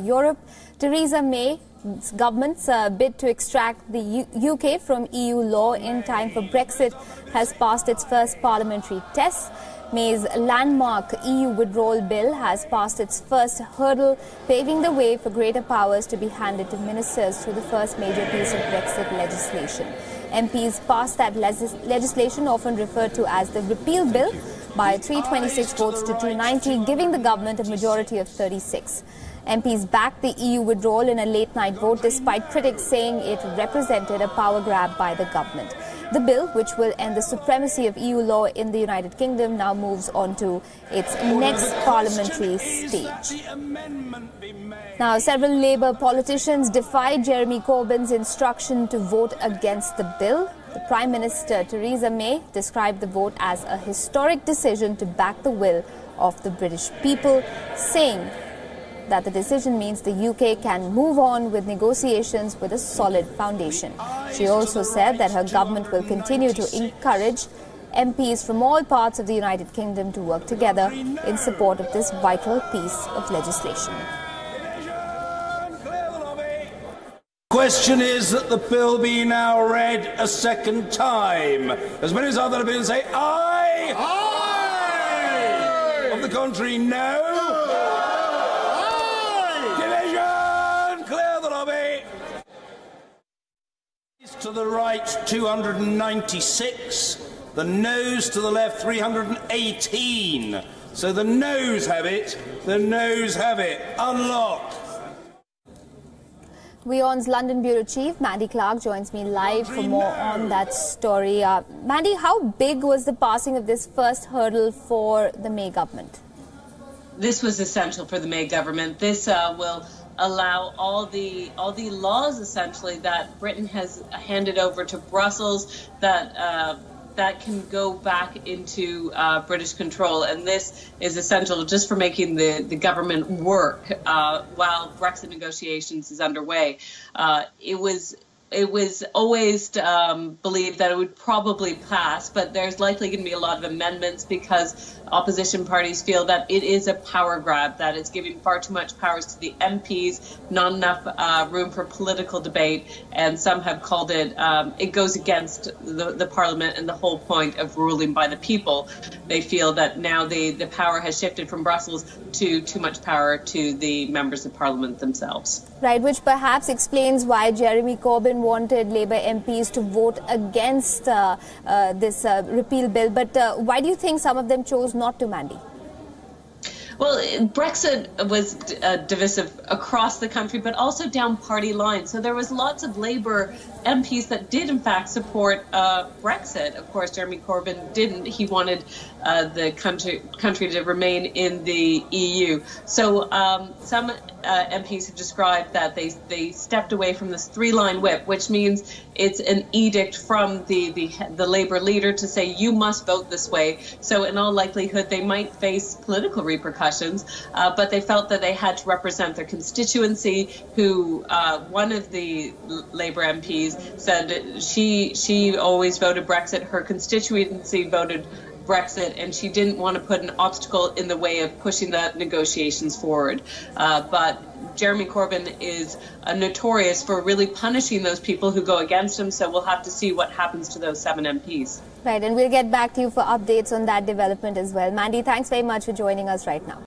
Europe, Theresa May's government's bid to extract the UK from EU law in time for Brexit has passed its first parliamentary test. May's landmark EU withdrawal bill has passed its first hurdle, paving the way for greater powers to be handed to ministers through the first major piece of Brexit legislation. MPs passed that legislation, often referred to as the repeal bill, by 326 votes to 290, giving the government a majority of 36. MPs backed the EU withdrawal in a late-night vote, despite critics saying it represented a power grab by the government. The bill, which will end the supremacy of EU law in the United Kingdom, now moves on to its next parliamentary stage. Now, several Labour politicians defied Jeremy Corbyn's instruction to vote against the bill. The Prime Minister, Theresa May, described the vote as a historic decision to back the will of the British people, saying that the decision means the UK can move on with negotiations with a solid foundation. She also said that her government will continue to encourage MPs from all parts of the United Kingdom to work together in support of this vital piece of legislation. Question is that the bill be now read a second time. As many as are that have been say aye. Aye. Of the contrary, no. To the right, 296. The noes to the left, 318. So the noes have it. The noes have it. Unlock. WION's London Bureau Chief, Mandy Clark, joins me live for more on that story. Mandy, how big was the passing of this first hurdle for the May government? This was essential for the May government. This will allow all the laws essentially that Britain has handed over to Brussels that can go back into British control, and this is essential just for making the government work while Brexit negotiations is underway. It was always believed that it would probably pass, but there's likely going to be a lot of amendments because opposition parties feel that it is a power grab, that it's giving far too much powers to the MPs, not enough room for political debate, and some have called it, it goes against the Parliament and the whole point of ruling by the people. They feel that now the power has shifted from Brussels to too much power to the members of Parliament themselves. Right, which perhaps explains why Jeremy Corbyn wanted Labour MPs to vote against this repeal bill. But why do you think some of them chose not to, Mandy? Well, Brexit was divisive across the country, but also down party lines. So there was lots of Labour MPs that did, in fact, support Brexit. Of course, Jeremy Corbyn didn't. He wanted the country to remain in the EU. So some MPs have described that they stepped away from this three-line whip, which means it's an edict from the Labour leader to say you must vote this way. So in all likelihood, they might face political repercussions, but they felt that they had to represent their constituency, who one of the Labour MPs said she always voted Brexit. Her constituency voted Brexit, and she didn't want to put an obstacle in the way of pushing the negotiations forward. But Jeremy Corbyn is notorious for really punishing those people who go against him, so we'll have to see what happens to those 7 MPs. Right, and we'll get back to you for updates on that development as well. Mandy, thanks very much for joining us right now.